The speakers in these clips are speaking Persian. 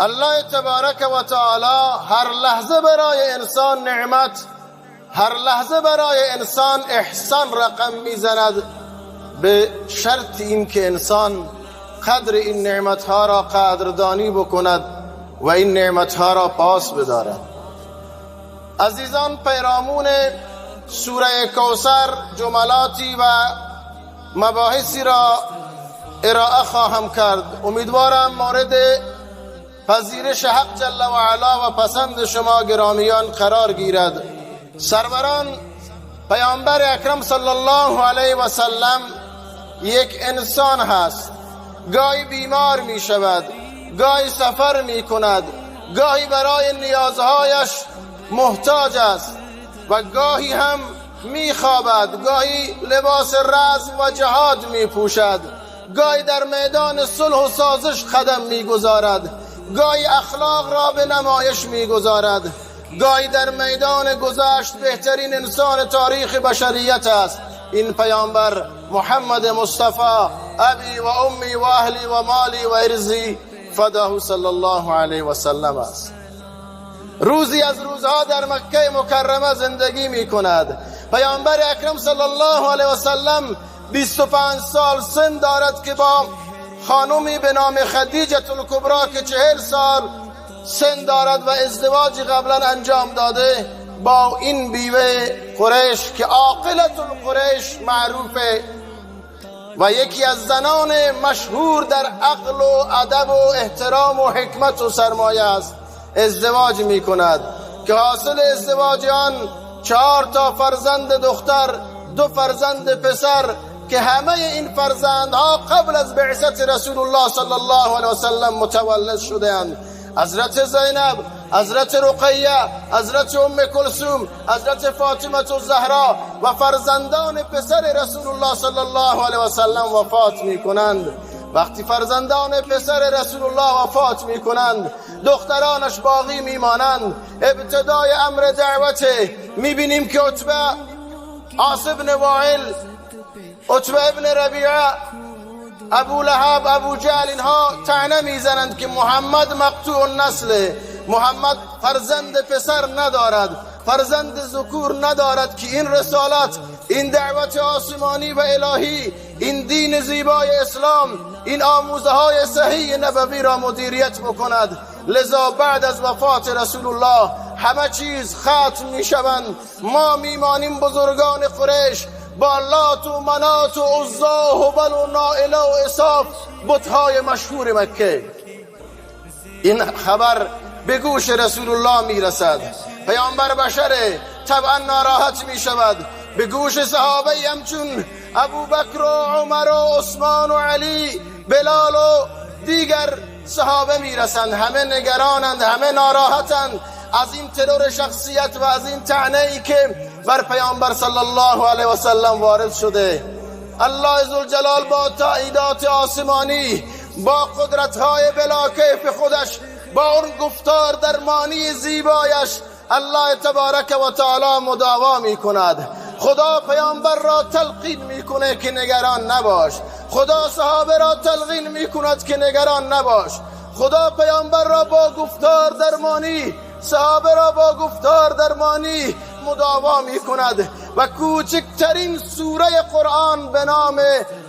الله تبارک و تعالی هر لحظه برای انسان نعمت، هر لحظه برای انسان احسان رقم میزند، به شرط این که انسان قدر این نعمتها را قدردانی بکند و این نعمتها را پاس بدارد. عزیزان، پیرامون سوره کوثر جملاتی و مباحثی را ارائه خواهم کرد. امیدوارم مورد پذیرش حق جل و علا و پسند شما گرامیان قرار گیرد. سروران پیامبر اکرم صلی الله علیه و سلم یک انسان هست، گاهی بیمار می شود، گاهی سفر می کند، گاهی برای نیازهایش محتاج است و گاهی هم می خوابد، گاهی لباس رزم و جهاد می پوشد، گاهی در میدان صلح و سازش قدم می گذارد، گاهی اخلاق را به نمایش می گذارد، گاهی در میدان گذشت بهترین انسان تاریخ بشریت است. این پیامبر محمد مصطفی ابی و امی و اهلی و مالی و ارزی فداه صلی الله علیه و سلم است. روزی از روزها در مکه مکرمه زندگی می کند. پیامبر اکرم صلی الله علیه و سلم 25 سال سن دارد که با خانومی به نام خدیجه الکبری که 40 سال سن دارد و ازدواجی قبلا انجام داده با این بیوه قریش که عاقلت القریش معروفه و یکی از زنان مشهور در عقل و ادب و احترام و حکمت و سرمایه است، ازدواج می کند که حاصل ازدواج آن 4 تا فرزند دختر، 2 فرزند پسر که همه این فرزندها قبل از بعثت رسول الله صلی الله علیه و سلم متولد شدند. حضرت زینب، حضرت رقیه، حضرت ام کلثوم، حضرت فاطمه الزهرا و فرزندان پسر رسول الله صلی الله علیه و سلم وفات می کنند. وقتی فرزندان پسر رسول الله وفات می کنند، دخترانش باقی می مانند. ابتدای امر دعوته می بینیم که عتبه، عاص بن وائل، عتبه ابن ربیعه، ابو لهب، ابو جهل اینها طعنه میزنند که محمد مقطوع النسل، محمد فرزند پسر ندارد، فرزند ذکور ندارد که این رسالت، این دعوت آسمانی و الهی، این دین زیبای اسلام، این آموزه های صحیح نبوی را مدیریت بکند. لذا بعد از وفات رسول الله همه چیز ختم می شوند. ما میمانیم بزرگان قریش با لات و منات و عزا و هبل و نائله و اصاف، بتهای مشهور مکه. این خبر به گوش رسول الله می رسد. پیامبر بشره، طبعا ناراحت می شود. به گوش صحابه همچون ابو بکر و عمر و عثمان و علی، بلال و دیگر صحابه می رسند. همه نگرانند، همه ناراحتند از این ترور شخصیت و از این طعنه‌ای که بر پیامبر صلی الله علیه و سلم وارد شده. الله ذوالجلال با تاییدات آسمانی، با قدرت‌های بلاکیف خودش، با اون گفتار درمانی زیبایش، الله تبارک و تعالی مداوا می کند. خدا پیامبر را تلقین می کنه که نگران نباش. خدا صحابه را تلقین می کند که نگران نباش. خدا پیامبر را با گفتار درمانی، صحابه را با گفتار درمانی مداوا می کند. و کوچکترین سوره قرآن به نام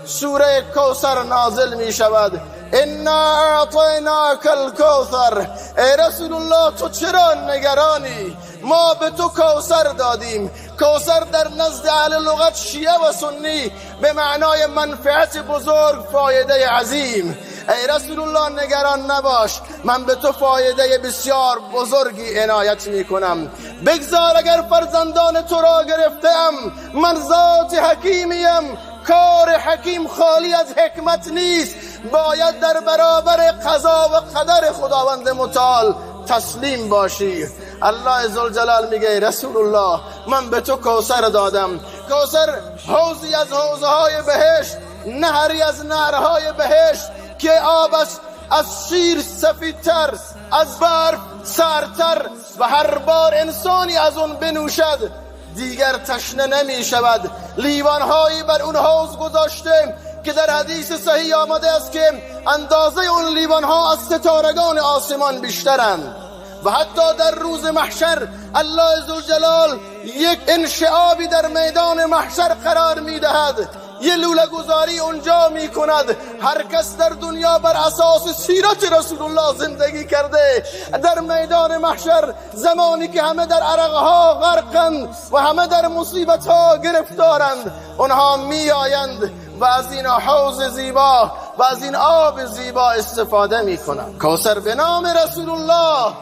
سوره کوثر نازل می شود. انا اعطیناک الکوثر. ای رسول الله تو چرا نگرانی؟ ما به تو کوثر دادیم. کوثر در نزد اهل لغت شیعه و سنی به معنای منفعت بزرگ، فایده عظیم. ای رسول الله نگران نباش، من به تو فایده بسیار بزرگی عنایت می کنم. بگذار اگر فرزندان تو را گرفتم، من ذات حکیمیم. کار حکیم خالی از حکمت نیست، باید در برابر قضا و قدر خداوند متعال تسلیم باشی. الله ذوالجلال میگه رسول الله من به تو کوثر دادم. کوثر حوضی از حوضهای بهشت، نهری از نهرهای بهشت که آبش از شیر سفیدتر، از برف سرتر و هر بار انسانی از اون بنوشد دیگر تشنه نمی شود. لیوانهایی بر اون حوض گذاشته که در حدیث صحیح آمده است که اندازه اون لیوان ها از ستارگان آسمان بیشترند و حتی در روز محشر الله عزوجلال یک انشعابی در میدان محشر قرار میدهد، یه لوله گذاری اونجا میکند. هر کس در دنیا بر اساس سیرت رسول الله زندگی کرده، در میدان محشر زمانی که همه در عرقها غرقند و همه در مصیبتها گرفتارند، اونها میآیند و از این حوض زیبا و از این آب زیبا استفاده میکنند. کوثر به نام رسول الله،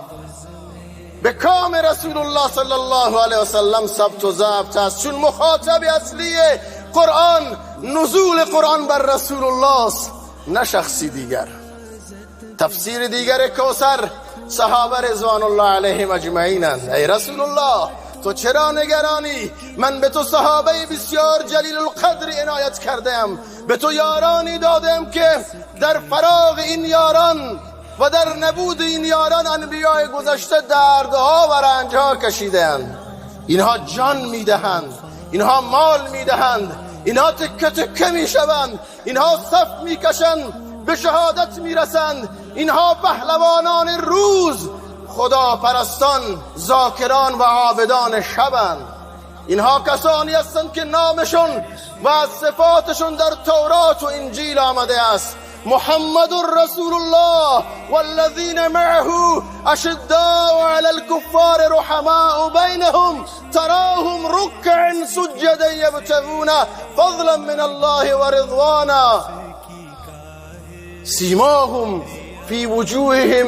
به کام رسول الله صلی الله علیه وسلم ثبت و ضبط است، چون مخاطب اصلی قرآن نزول قرآن بر رسول الله است، نه شخصی دیگر. تفسیر دیگر کوثر صحابه رضوان الله علیهم اجمعینند. ای رسول الله تو چرا نگرانی؟ من به تو صحابه بسیار جلیل القدر عنایت کردم، به تو یارانی دادم که در فراغ این یاران و در نبود این یاران انبیاء گذشته دردها و رنجها کشیدند. اینها جان میدهند، اینها مال میدهند، اینها تکه تکه میشوند، اینها صف میکشند، به شهادت میرسند. اینها پهلوانان روز، خدا پرستان، ذاکران و عابدان شبند. اینها کسانی هستند که نامشون و صفاتشون در تورات و انجیل آمده است. محمد رسول الله والذین معه اشداء علی الكفار رحماء بینهم تراهم رکعا سجدا یبتغون فضلا من الله ورضوانا سیماهم فی وجوههم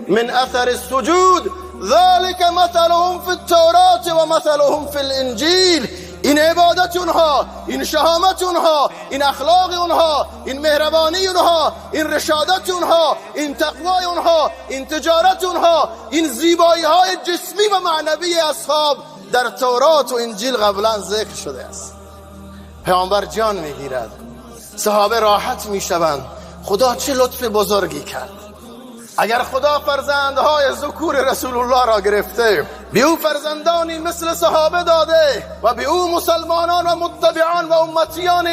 من اثر السجود ذلك مثلهم فی التوراة و مثلهم فی الانجیل. این عبادت اونها، این شهامت اونها، این اخلاق اونها، این مهربانی اونها، این رشادت اونها، این تقوای اونها، این تجارت اونها، این زیبایی های جسمی و معنوی اصحاب در تورات و انجیل قبلا ذکر شده است. پیامبر جان میگیرد، صحابه راحت میشوند. خدا چه لطف بزرگی کرد. اگر خدا فرزندهای ذکور رسول الله را گرفته، به او فرزندانی مثل صحابه داده و به او مسلمانان و متبعان و امتیان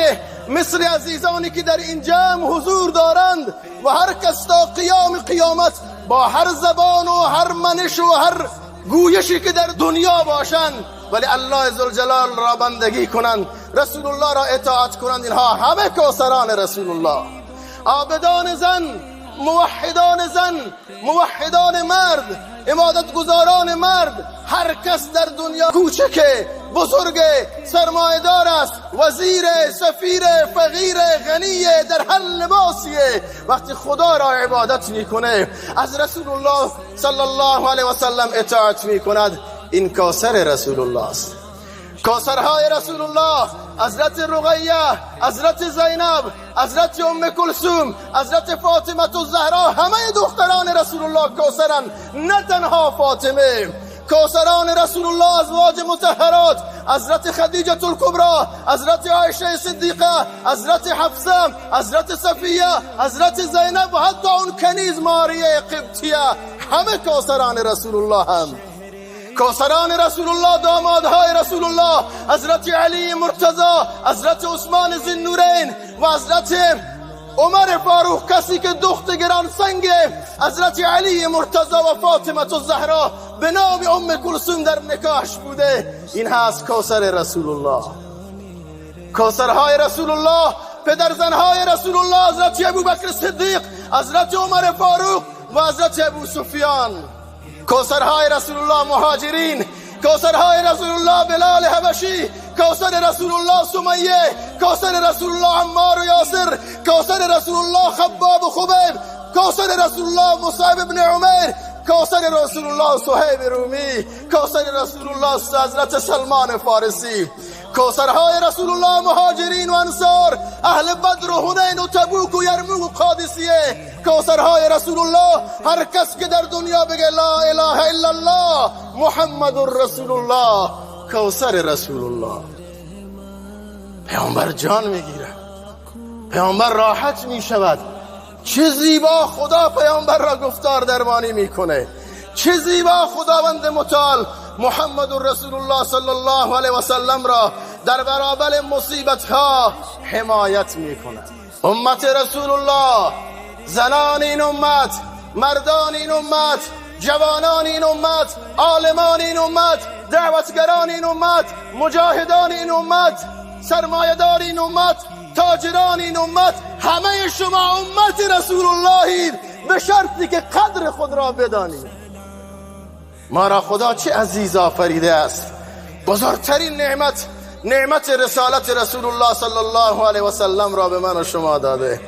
مثل عزیزانی که در این جمع حضور دارند و هر کس تا قیام قیامت با هر زبان و هر منش و هر گویشی که در دنیا باشند ولی الله عزوجلال را بندگی کنند، رسول الله را اطاعت کنند، اینها همه کوثران رسول الله. عابدان زن، موحدان زن، موحدان مرد، عبادت گزاران مرد، هر کس در دنیا کوچک، بزرگ، سرمایه‌دار است، وزیر، سفیر، فقیر، غنی، در هر لباسیه، وقتی خدا را عبادت میکنه، از رسول الله صلی الله علیه و سلم اطاعت میکند، این کوثر رسول الله است. کوثرهای رسول الله حضرت رقیه، حضرت زینب، حضرت ام کلثوم، حضرت فاطمه الزهرا، همه دختران رسول الله کوثرند، نه تنها فاطمه. کوثران رسول الله ازواج مطهرات، حضرت خدیجه الکبری، حضرت عایشه صدیقه، حضرت حفصه، حضرت صفیه، حضرت زینب و حتی اون کنیز ماریه قبطیه، همه کوثران رسول الله هم. کوثران رسول الله دامادهای رسول الله حضرت علی مرتضی، حضرت عثمان ذوالنورین و حضرت عمر فاروق، کسی که دخت گران سنگ حضرت علی مرتضی و فاطمه الزهرا به نام ام کلثوم در نکاحش بوده. این هست کوثر رسول الله. کوثرهای رسول الله پدرزنهای رسول الله حضرت ابوبکر صدیق، حضرت عمر فاروق و حضرت ابو سفیان. کوثرهای رسول الله مهاجرین، کوثرهای رسول الله بلال حبشی، کوثر رسول الله سمیه، کوثر رسول الله عمار و یاسر، کوثر رسول الله خباب و خبیب، کوثر رسول الله مصعب ابن عمیر، کوثر رسول الله صهیب رومی، کوثر رسول الله حضرت سلمان فارسی. کوثرهای رسول الله مهاجرین و انصار، اهل بدر و حنین و تبوک و یرموک و قادسیه. کوثرهای رسول الله هر کس که در دنیا بگه لا اله الا الله محمد رسول الله، کوثر رسول الله. پیامبر جان میگیره، پیامبر راحت میشود. چه زیبا خدا پیامبر را گفتار درمانی میکنه، چه زیبا خداوند متعال محمد رسول الله صلی الله علیه و سلم را در برابر مصیبت ها حمایت میکند. امت رسول الله، زنان این امت، مردان این امت، جوانان این امت، عالمان این امت، دعوتگران این امت، مجاهدان این امت، سرمایه‌دار این امت، تاجران این امت، همه شما امت رسول اللهید، به شرطی که قدر خود را بدانید. ما را خدا چه عزیز آفریده است. بزرگترین نعمت رسالت رسول الله صلی الله علیه و سلم را به من و شما داده.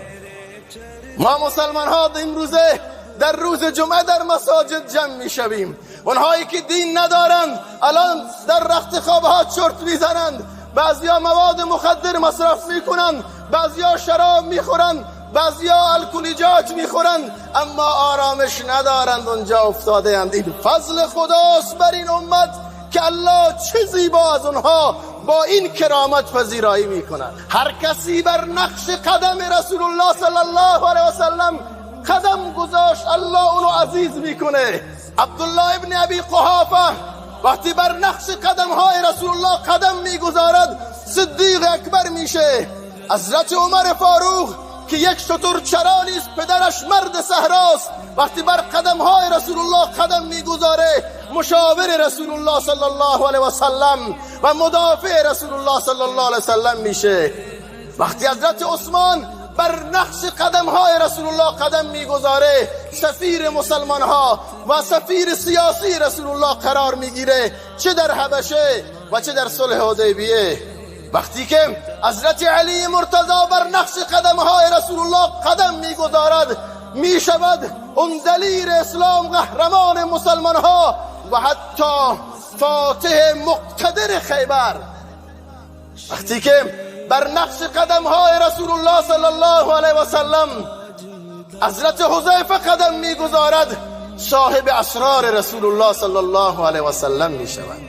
ما مسلمان ها امروزه در روز جمعه در مساجد جمع می شویم. اونهایی که دین ندارند الان در رخت خواب ها چرت میزنند، بعضیا مواد مخدر مصرف میکنند، بعضیا شراب میخورند، بعضیا الکلیجات میخورند، اما آرامش ندارند، اونجا افتاده اند. این فضل خداست بر این امت که الله چه زیبا از اونها با این کرامت پذیرایی میکنند. هر کسی بر نقش قدم رسول الله صلی الله علیه و سلم قدم گذاشت، الله اونو عزیز میکنه. عبدالله ابن ابی قحافه وقتی بر نقش قدم های رسول الله قدم میگذارد صدیق اکبر میشه. حضرت عمر فاروق که یک شتر چرانی است، پدرش مرد صحراست، وقتی بر قدم های رسول الله قدم میگذاره مشاور رسول الله صلی الله علیه و سلم و مدافع رسول الله صلی الله علیه و سلم میشه. وقتی حضرت عثمان بر نقش قدم های رسول الله قدم میگذاره سفیر مسلمان ها و سفیر سیاسی رسول الله قرار میگیره، چه در حبشه و چه در صلح حدیبیه. وقتی که حضرت علی مرتضی بر نقش قدم های رسول الله قدم میگذارد میشود اون دلیر اسلام، قهرمان مسلمان ها و حتی فاتح مقتدر خیبر. وقتی که بر نقش قدم های رسول الله صلی الله علیه و سلم حضرت حذیفه قدم میگذارد صاحب اسرار رسول الله صلی الله علیه و سلم میشود.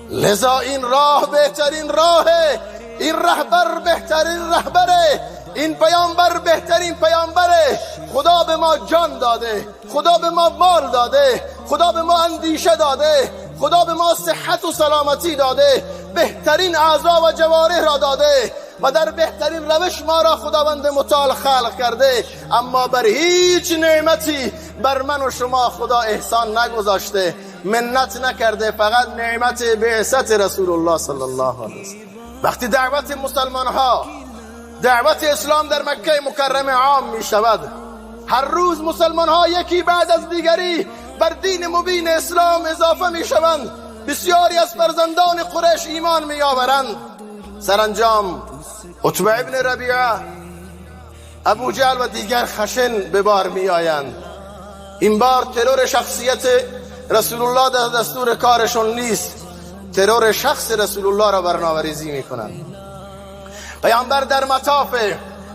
لذا این راه بهترین راهه، این رهبر بهترین رهبره، این پیامبر بهترین پیامبره. خدا به ما جان داده، خدا به ما مال داده، خدا به ما اندیشه داده، خدا به ما صحت و سلامتی داده، بهترین اعضا و جوارح را داده و در بهترین روش ما را خداوند متعال خلق کرده، اما بر هیچ نعمتی بر من و شما خدا احسان نگذاشته، منت نکرده، فقط نعمت بعثت رسول الله صلی الله علیه وسلم. وقتی دعوت مسلمان ها، دعوت اسلام در مکه مکرمه عام می شود، هر روز مسلمان ها یکی بعد از دیگری بر دین مبین اسلام اضافه می شوند، بسیاری از فرزندان قریش ایمان می آورند. سرانجام عتبه ابن ربیعه، ابو جهل و دیگر خشن به بار می آیند. این بار ترور شخصیت رسول الله در دستور کارشون نیست، ترور شخص رسول الله را برنامه‌ریزی می کنند. پیامبر در مطاف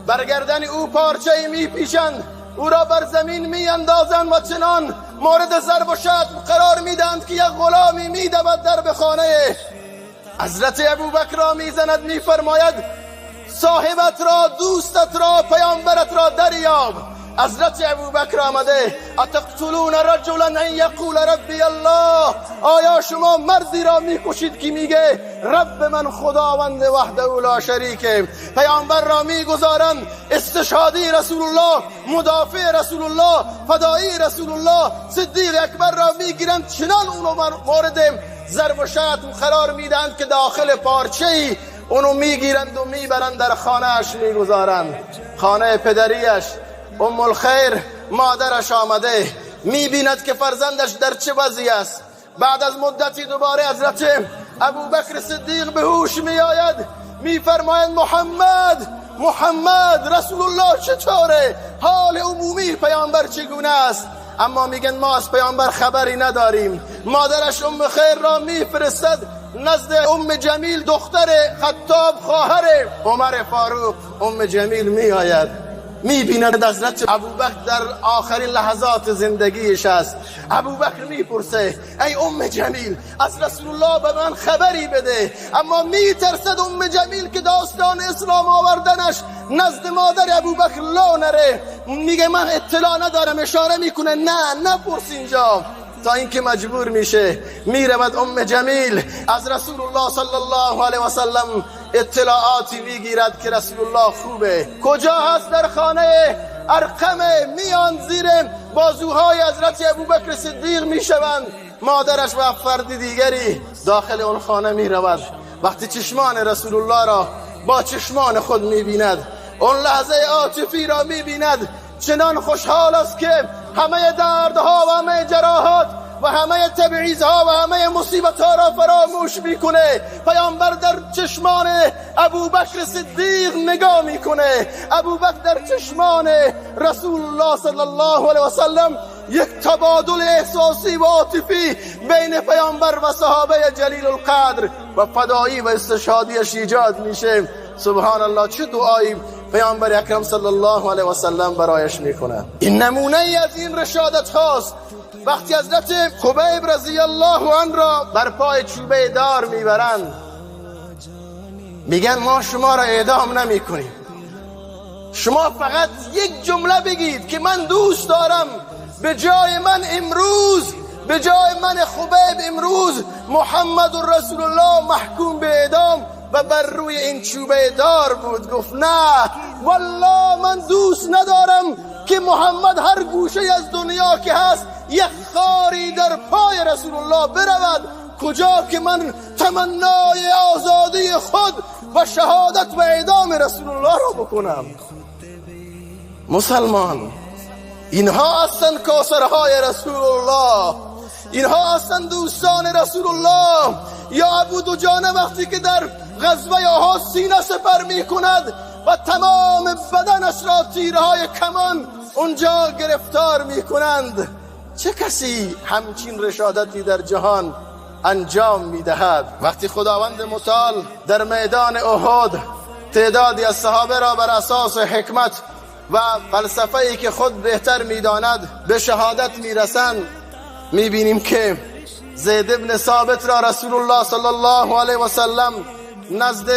بر گردن او پارچه‌ای می پیچند، او را بر زمین می اندازند و چنان مورد ضرب و شتم قرار می دهند که یک غلامی می دود در به خانه. حضرت ابوبکر را می زند، می فرماید صاحبت را، دوستت را، پیامبرت را دریاب. حضرت ابوبکر آمده، اتقتلون رجلا ان یقول ربی الله، آیا شما مردی را میکشید که میگه رب من خداوند وحده لا شریکه؟ پیامبر را میگذارند استشهادی رسول الله، مدافع رسول الله، فدایی رسول الله، صدیق اکبر را میگیرند، چنان اونو مورد ضرب و شتم قرار میدهند که داخل پارچه‌ای اونو میگیرند و میبرند در خانه‌اش میگذارند. خانه پدریش ام الخیر مادرش آمده، میبیند که فرزندش در چه وضعی است. بعد از مدتی دوباره حضرت ابوبکر صدیق به هوش میآید، میفرمایند محمد رسول الله چطوره؟ حال عمومی پیامبر چگونه است؟ اما میگن ما از پیامبر خبری نداریم. مادرش ام خیر را میفرستد نزد ام جمیل، دختر خطاب خواهر عمر فاروق. ام جمیل میآید، میبیند حضرت ابوبکر در آخرین لحظات زندگیش است. ابوبکر میپرسه ای ام جمیل از رسول الله به من خبری بده، اما میترسد ام جمیل که داستان اسلام آوردنش نزد مادر ابوبکر لا نره. میگه من اطلاع ندارم، اشاره میکنه نه نپرس اینجا، تا اینکه مجبور میشه میرود ام جمیل از رسول الله صلی الله علیه و سلم اطلاعاتی میگیرد که رسول الله خوبه. کجا هست؟ در خانه ارقم. میان زیر بازوهای حضرت ابوبکر صدیق میشوند. مادرش و فردی دیگری داخل اون خانه میرود. وقتی چشمان رسول الله را با چشمان خود میبیند، اون لحظه عاطفی را میبیند، چنان خوشحال است که همه دردها و همه جراحات و همه تبعیضها و همه مصیبتها را فراموش میکنه. پیامبر در چشمان ابوبکر صدیق نگاه میکنه. ابوبکر در چشمان رسول الله صلی الله علیه و سلم یک تبادل احساسی و عاطفی بین پیامبر و صحابه جلیل القدر و فدایی و استشهادیش ایجاد میشه. سبحان الله، چه دعایی پیامبر اکرم صلی الله علیه و سلم برایش میکنه. این نمونه ای از این رشادت هاست. وقتی حضرت خبیب رضی الله عنه را بر پای چوبه دار میبرند، میگن ما شما را اعدام نمی کنیم، شما فقط یک جمله بگید که من دوست دارم به جای من امروز، به جای من خبیب امروز محمد رسول الله محکوم به اعدام و بر روی این چوبه دار بود. گفت نه والله من دوست ندارم که محمد هر گوشه از دنیا که هست یک خاری در پای رسول الله برود، کجا که من تمنای آزادی خود و شهادت و اعدام رسول الله را بکنم. مسلمان، اینها هستند کاسرهای رسول الله، اینها هستند دوستان رسول الله. یا ابو دجانه وقتی که در غزوه احد سینه سپر می کند و تمام بدنش را تیرهای کمان اونجا گرفتار می کنند، چه کسی همچین رشادتی در جهان انجام می دهد؟ وقتی خداوند متعال در میدان احد تعدادی از صحابه را بر اساس حکمت و فلسفه‌ای که خود بهتر می داند به شهادت می رسند، می بینیم که زید ابن ثابت را رسول الله صلی الله علیه و سلم نزد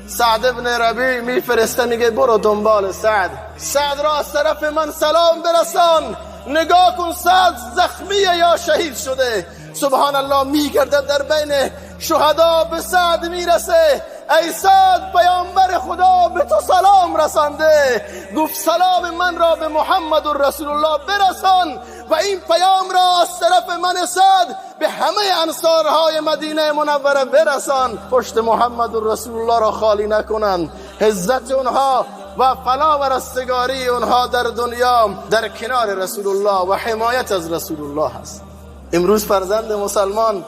سعد ابن ربیع میفرسته، میگه برو دنبال سعد، سعد را از طرف من سلام برسان، نگاه کن سعد زخمیه یا شهید شده. سبحان الله، میگرده در بین شهدا به سعد میرسه، ای سعد پیامبر خدا به تو سلام رسانده، گفت سلام من را به محمد رسول الله برسان و این پیام را از طرف من سعد به همه انصارهای مدینه منوره برسان، پشت محمد رسول الله را خالی نکنند. عزت اونها و فلاح و رستگاری اونها در دنیا در کنار رسول الله و حمایت از رسول الله هست. امروز فرزند مسلمان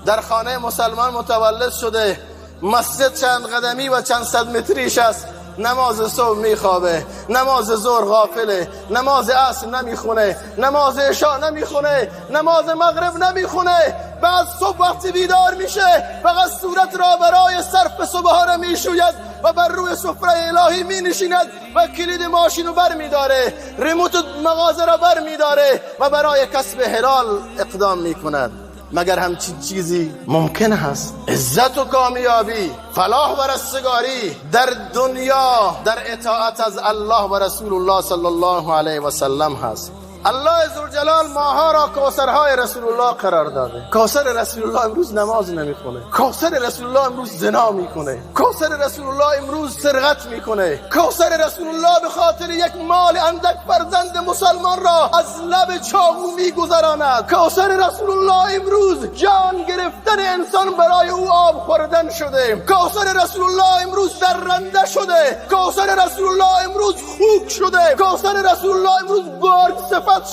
در خانه مسلمان متولد شده، مسجد چند قدمی و چند صد متریش است، نماز صبح میخوابه، نماز ظهر غافله، نماز عصر نمیخونه، نماز عشاء نمیخونه، نماز مغرب نمیخونه، بعد صبح وقتی بیدار میشه فقط صورت را برای صرف صبحانه میشوید و بر روی سفره الهی می نشیند و کلید ماشین رو بر می داره، ریموت مغازه را بر می داره و برای کسب حلال اقدام می کند. مگر همچین چیزی ممکن هست؟ عزت و کامیابی، فلاح و رستگاری در دنیا در اطاعت از الله و رسول الله صلی الله علیه و سلم هست. الله ذوالجلال ماها را کوثرهای رسول الله قرار داده. کوثر رسول الله امروز نماز نمیخونه، کوثر رسول الله امروز زنا میکنه، کوثر رسول الله امروز سرقت میکنه، کوثر رسول الله به خاطر یک مال اندک فرزند مسلمان را از لب چاقو میگذراند. کوثر رسول الله امروز جان گرفتن انسان برای او آب خوردن شده. کوثر رسول الله امروز درنده شده. کوثر رسول الله امروز خوک شده. کوثر رسول الله امروز بارگ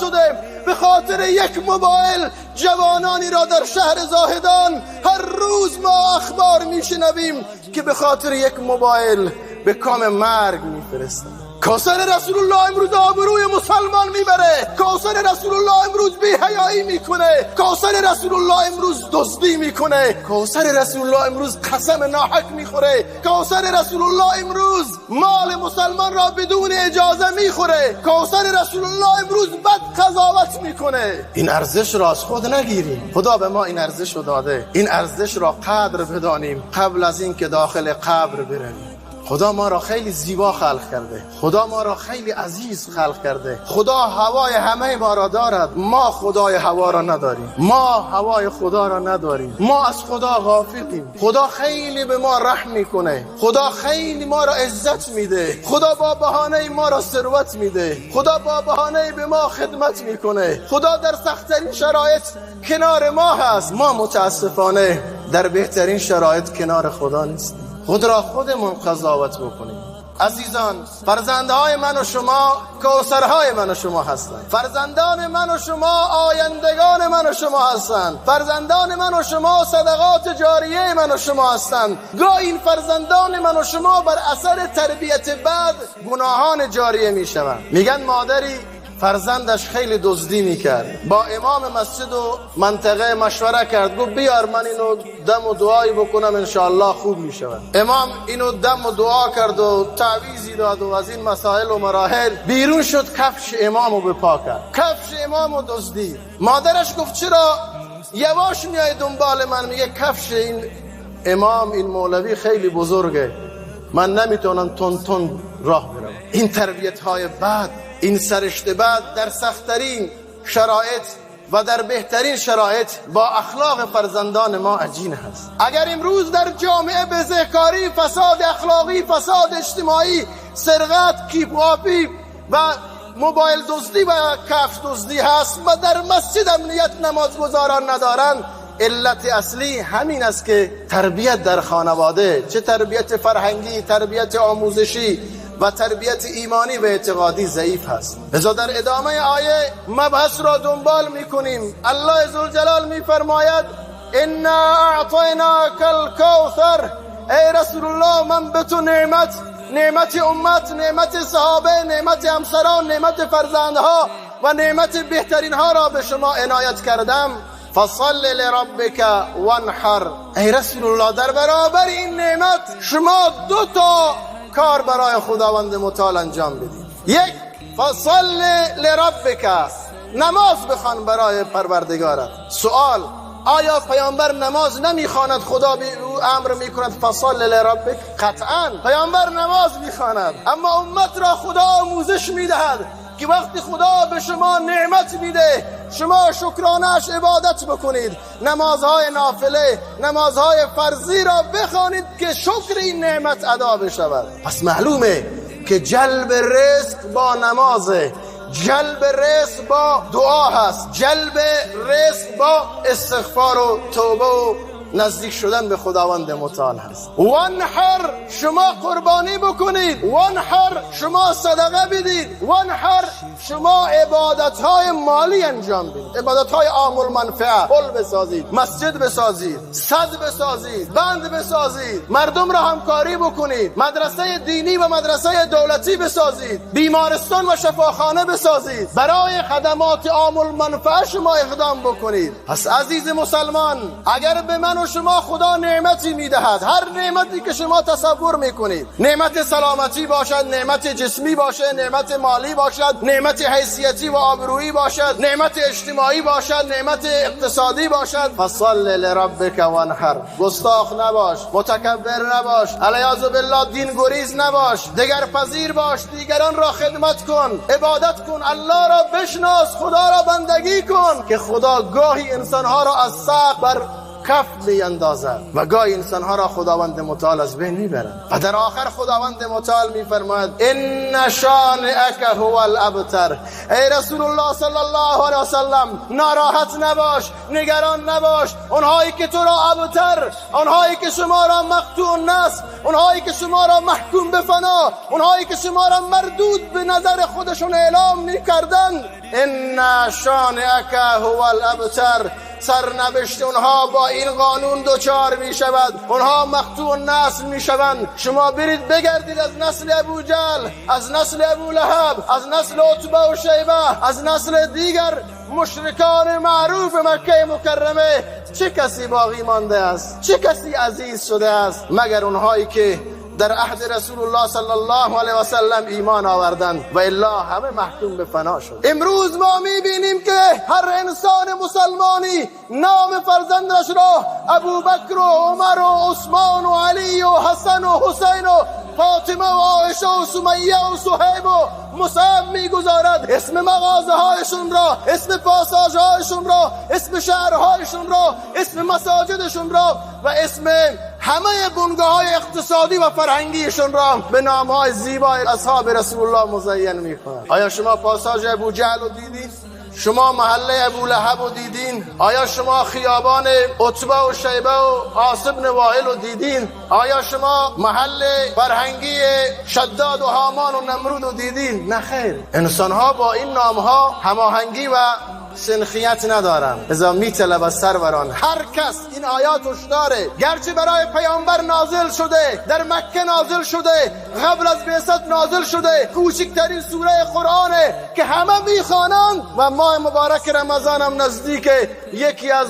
شده. به خاطر یک موبایل جوانانی را در شهر زاهدان هر روز ما اخبار میشنویم که به خاطر یک موبایل به کام مرگ میفرستند. کوثر رسول الله امروز آبروی مسلمان میبره. کوثر رسول الله امروز بی‌حیایی میکنه. کوثر رسول الله امروز دزدی میکنه. کوثر رسول الله امروز قسم ناحق میخوره. کوثر رسول الله امروز مال مسلمان را بدون اجازه میخوره. کوثر رسول الله امروز بد قضاوت میکنه. این ارزش را از خود نگیریم، خدا به ما این ارزش رو داده. این ارزش را قدر بدانیم قبل از این که داخل قبر بریم. خدا ما را خیلی زیبا خلق کرده، خدا ما را خیلی عزیز خلق کرده. خدا هوای همه ما را دارد، ما خدای هوا را نداریم، ما هوای خدا را نداریم، ما از خدا غافلیم. خدا خیلی به ما رحم میکنه، خدا خیلی ما را عزت میده، خدا با بهانه ما را ثروت میده، خدا با بهانه به ما خدمت میکنه، خدا در سخت‌ترین شرایط کنار ما هست. ما متاسفانه در بهترین شرایط کنار خدا نیستیم. خود را خودمون قضاوت بکنیم. عزیزان، فرزندهای من و شما کوثرهای من و شما هستند. فرزندان من و شما آیندگان من و شما هستند. فرزندان من و شما صدقات جاریه من و شما هستند. گاه این فرزندان من و شما بر اثر تربیت بد گناهان جاریه می شوند. میگن مادری فرزندش خیلی دزدی میکرد، با امام مسجد و منطقه مشوره کرد، گفت بیار من اینو دم و دعایی بکنم انشاءالله خوب میشود. امام اینو دم و دعا کرد و تعویزی داد و از این مسائل و مراحل بیرون شد، کفش امامو به پا کرد، کفش امامو دزدی. مادرش گفت چرا یواش میای دنبال من؟ میگه کفش این امام، این مولوی خیلی بزرگه، من نمیتونم تون راه برم. این تربیت های بعد، این سرشت بعد در سخت‌ترین شرایط و در بهترین شرایط با اخلاق فرزندان ما عجین هست. اگر امروز در جامعه بزهکاری، فساد اخلاقی، فساد اجتماعی، سرقت، کیپاپی و موبایل دزدی و کفش دزدی هست و در مسجد امنیت نمازگزاران ندارند، علت اصلی همین است که تربیت در خانواده، چه تربیت فرهنگی، تربیت آموزشی و تربیت ایمانی و اعتقادی ضعیف هست. لذا در ادامه آیه مبحث را دنبال میکنیم. الله ذوالجلال میفرماید انا اعطیناک الکوثر، ای رسول الله من به تو نعمت امت، نعمت صحابه، نعمت همسران، نعمت فرزندها و نعمت بهترین ها را به شما عنایت کردم. فصل لربک وانحر، ای رسول الله در برابر این نعمت شما دو تا کار برای خداوند متعال انجام بدید. یک، فصل لربک، نماز بخوان برای پروردگارت. سوال، آیا پیامبر نماز نمیخواند؟ خدا به او امر میکند فصل لربک؟ قطعا پیامبر نماز میخواند، اما امت را خدا آموزش میدهد که وقتی خدا به شما نعمت میده شما شکرانش عبادت بکنید، نمازهای نافله، نمازهای فرضی را بخوانید که شکر این نعمت ادا بشود. پس معلومه که جلب رزق با نمازه، جلب رزق با دعا هست، جلب رزق با استغفار و توبه و نزدیک شدن به خداوند متعال هست. وانحر، شما قربانی بکنید، وانحر شما صدقه بدید، وانحر شما عبادت‌های مالی انجام بدید، عبادت‌های عام المنفعه، پل بسازید، مسجد بسازید، سد بسازید، بند بسازید، مردم را همکاری بکنید، مدرسه دینی و مدرسه دولتی بسازید، بیمارستان و شفاخانه بسازید، برای خدمات عام المنفعه شما اقدام بکنید. پس عزیز مسلمان، اگر به من و شما خدا نعمتی میدهد، هر نعمتی که شما تصور میکنید، نعمت سلامتی باشد، نعمت جسمی باشد، نعمت مالی باشد، نعمت حیثیتی و آبرویی باشد، نعمت اجتماعی باشد، نعمت اقتصادی باشد، فصل لربک وانحر، گستاخ نباش، متکبر نباش، علیاذ بالله دین گریز نباش، دگر پذیر باش، دیگران را خدمت کن، عبادت کن، الله را بشناس، خدا را بندگی کن که خدا گاهی انسانها را از سقف بر کف میاندازد و گاهی انسانها را خداوند متعال از بین میبرد. و در آخر خداوند متعال میفرماید ان شانئک هو الابتر، ای رسول الله صلی الله علیه وسلم ناراحت نباش، نگران نباش، اونهایی که تو را ابتر، اونهایی که شما را مقطوع النسل، اونهایی که شما را محکوم به فنا، اونهایی که شما را مردود به نظر خودشون اعلام میکردند، ان شانئک هو الابتر، سرنوشت اونها با این قانون دوچار می شود، اونها مقطوع نسل می شوند. شما برید بگردید از نسل ابو جهل، از نسل ابو لهب، از نسل عتبه و شیبه، از نسل دیگر مشرکان معروف مکه مکرمه چه کسی باقی مانده است؟ چه کسی عزیز شده است مگر اونهایی که در عهد رسول الله صلی الله علیه و سلم ایمان آوردند و الا همه محکوم به فنا شد. امروز ما میبینیم که هر انسان مسلمانی نام فرزندش را ابوبکر و عمر و عثمان و علی و حسن و حسین و فاطمه و عایشه و سمیه و صهیب و مصعب میگذارد، اسم مغازه هایشون را، اسم پاساژ هایشون را، اسم شهرهایشون را، اسم مساجدشون را و اسم همه بنگاه های اقتصادی و فرهنگیشون را به نام های زیبای اصحاب رسول الله مزین میکنند. آیا شما پاساژ ابو جهل رو دیدین؟ شما محله ابو لهب رو دیدین؟ آیا شما خیابان عتبه و شیبه و عاص بن وائل رو دیدین؟ آیا شما محل فرهنگی شداد و هامان و نمرود رو دیدین؟ نه خیر. انسان ها با این نام ها هماهنگی و سنخیت ندارن. ازا میطلب سروران هر کس این آیات هشداره، گرچه برای پیامبر نازل شده، در مکه نازل شده، قبل از بعثت نازل شده، کوچکترین سوره قرآنه که همه میخوانند و ماه مبارک رمضان هم نزدیکه. یکی از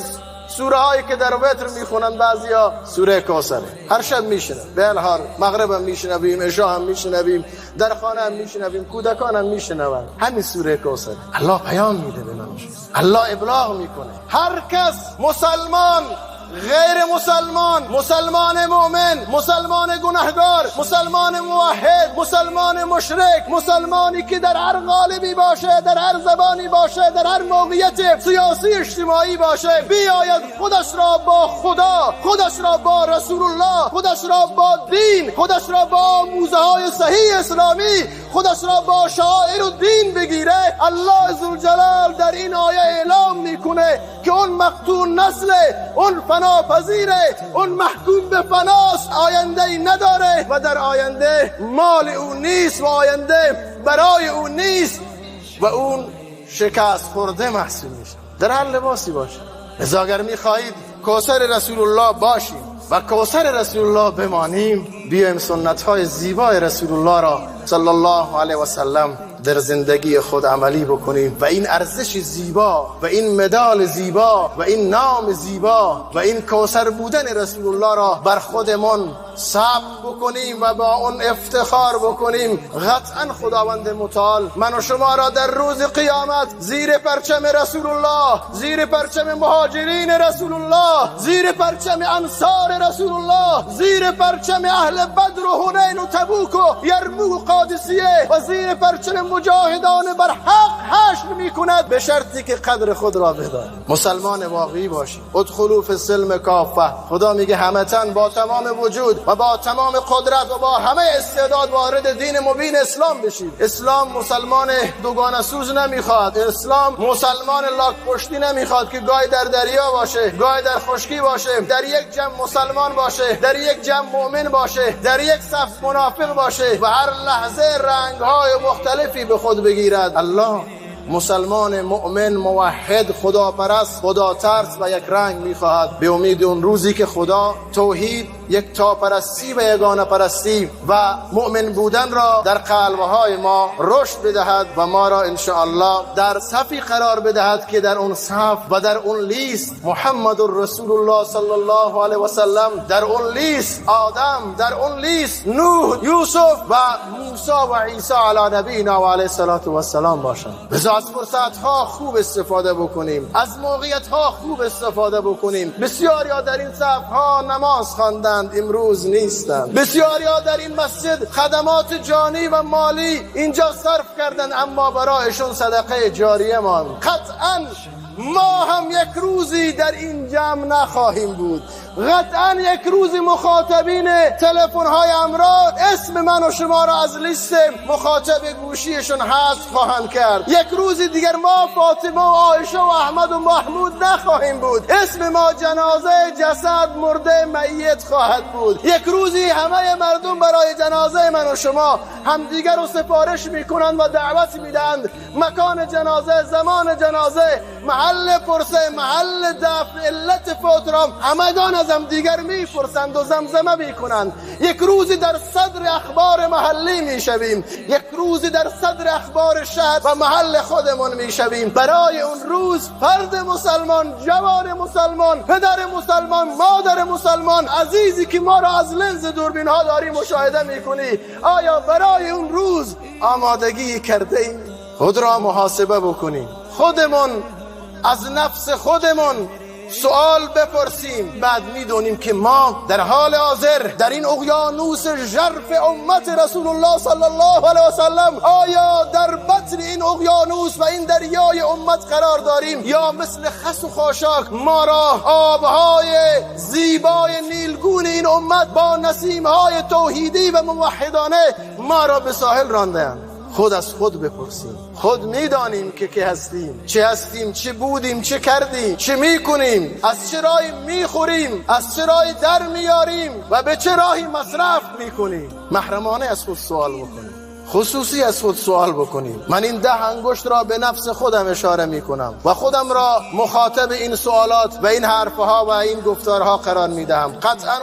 سوره هایی که در وتر میخونن بعضیا سوره کوثر، هر شب میشنویم، به الحال مغرب هم میشنویم، عشا هم میشنویم، در خانه هم میشنویم، کودکان هم میشنون. همین سوره کوثر الله پیام میده به من، الله ابلاغ میکنه. هر کس مسلمان، غیر مسلمان، مسلمان مؤمن، مسلمان گناهگار، مسلمان موحد، مسلمان مشرک، مسلمانی که در هر قالبی باشه، در هر زبانی باشه، در هر موقعیت سیاسی اجتماعی باشه، بیاید خودش را با خدا، خودش را با رسول الله، خودش را با دین، خودش را با آموزه های صحیح اسلامی، خودش را با شعائر و دین بگیره. الله ذوالجلال در این آیه اعلام میکنه که اون مقتون نسل، اون فناپذیره، اون محکوم به فناست، آینده ای نداره و در آینده مال او نیست و آینده برای او نیست و اون شکست خورده محسوب میشه. در هر لباسی باشه. لذا اگر میخواهید کوثر رسول الله باشیم و کوثر رسول الله بمانیم، بیایم سنت های زیبای رسول الله را صلی الله علیه و سلم در زندگی خود عملی بکنیم و این ارزش زیبا و این مدال زیبا و این نام زیبا و این کوثر بودن رسول الله را بر خودمون ثبت بکنیم و با اون افتخار بکنیم. قطعا خداوند متعال من و شما را در روز قیامت زیر پرچم رسول الله، زیر پرچم مهاجرین رسول الله، زیر پرچم انصار رسول الله، زیر پرچم اهل بدر و حنین و تبوک و یرموک و قادسیه و زیر پرچم مجاهدان بر حق حشر میکند، به شرطی که قدر خود را بدانیم، مسلمان واقعی باشیم. ادخلوا فی السلم کافه. خدا میگه همتن با تمام وجود و با تمام قدرت و با همه استعداد وارد دین مبین اسلام بشید. اسلام مسلمان دوگانه سوز نمیخواد. اسلام مسلمان لاک پشتی نمیخواد که گاهی در دریا باشه، گاهی در خشکی باشه، در یک جمع مسلمان باشه، در یک جمع مؤمن باشه، در یک صف منافق باشه و هر لحظه رنگ‌های مختلفی به خود بگیرد. الله مسلمان مؤمن موحد خدا پرست خدا ترس و یک رنگ میخواهد، به امید اون روزی که خدا توحید، یک تا پرستی و یگانه پرستی و مؤمن بودن را در قلبهای ما رشد بدهد و ما را انشاءالله در صفی قرار بدهد که در اون صف و در اون لیست محمد رسول الله صلی الله علیه و سلم، در اون لیست آدم، در اون لیست نوح، یوسف و موسی و عیسی علی نبینا و علیه الصلاة و السلام باشند. از فرصت‌ها خوب استفاده بکنیم، از موقعیت‌ها خوب استفاده بکنیم. بسیاریا در این صف‌ها نماز خواندند، امروز نیستند. بسیاریا در این مسجد خدمات جانی و مالی اینجا صرف کردند، اما برایشون صدقه جاریه ماند. قطعاً ما هم یک روزی در این جمع نخواهیم بود. قطعا یک روزی مخاطبین تلفن‌های امرار اسم من و شما را از لیست مخاطب گوشیشون حذف خواهند کرد. یک روزی دیگر ما فاطمه و عایشه و احمد و محمود نخواهیم بود. اسم ما جنازه، جسد، مرده، میت خواهد بود. یک روزی همه مردم برای جنازه من و شما همدیگر رو سفارش میکنند و دعوت میدند. مکان جنازه، زمان جنازه، محل پرسه، محل دفن، علت فوت را همگان از هم دیگر میپرسند و زمزمه میکنند. یک روزی در صدر اخبار محلی میشویم، یک روزی در صدر اخبار شهر و محل خودمون میشویم. برای اون روز فرد مسلمان، جوان مسلمان، پدر مسلمان، مادر مسلمان، عزیزی که ما را از لنز دوربین ها داری مشاهده میکنی، آیا برای اون روز آمادگی کرده ایم؟ خود را محاسبه بکنیم. خودمون از نفس خودمون سوال بپرسیم، بعد میدونیم که ما در حال حاضر در این اقیانوس ژرف امت رسول الله صلی الله علیه و سلم آیا در بطن این اقیانوس و این دریای امت قرار داریم، یا مثل خس و خاشاک ما را آبهای زیبای نیلگون این امت با نسیمهای توحیدی و موحدانه ما را به ساحل رانده‌اند. خود از خود بپرسیم. خود میدانیم که کی هستیم، چه هستیم، چه بودیم، چه کردیم، چه میکنیم، از چه راهی میخوریم، از چه راهی در میاریم و به چه راهی مصرف میکنیم. محرمانه از خود سوال بکنیم، خصوصی از خود سوال بکنیم. من این 10 انگشت را به نفس خودم اشاره میکنم و خودم را مخاطب این سوالات و این حرفها و این گفتارها قرار میدهم. قطعا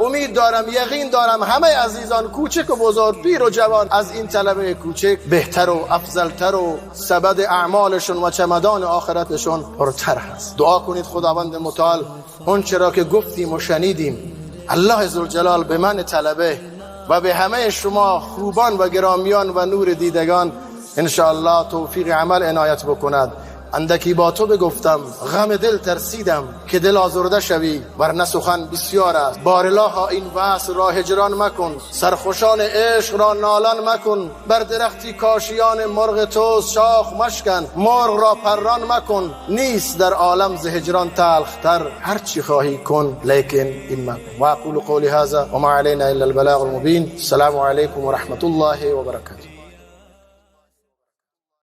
امید دارم، یقین دارم همه عزیزان کوچک و بزرگ، پیر و جوان از این طلبه کوچک بهتر و افضلتر و سبد اعمالشون و چمدان آخرتشون پرتر هست. دعا کنید خداوند متعال اون چرا که گفتیم و شنیدیم الله ذوالجلال به من طلبه و به همه شما خوبان و گرامیان و نور دیدگان انشاءالله توفیق عمل عنایت بکند. اندکی با تو بگفتم، غم دل ترسیدم که دل آزرده شوی، ورنه سخن بسیار است. بارالها این وصل را هجران مکن، سرخوشان عشق را نالان مکن. بر درختی کاشیان مرغ توست شاخ مشکن، مرغ را پران مکن. نیست در عالم ز هجران تلختر، هر چی خواهی کن لیکن این مکن. و اقول قولی هذا و ما علینا الا البلاغ المبین. السلام علیکم و رحمت الله و برکاته.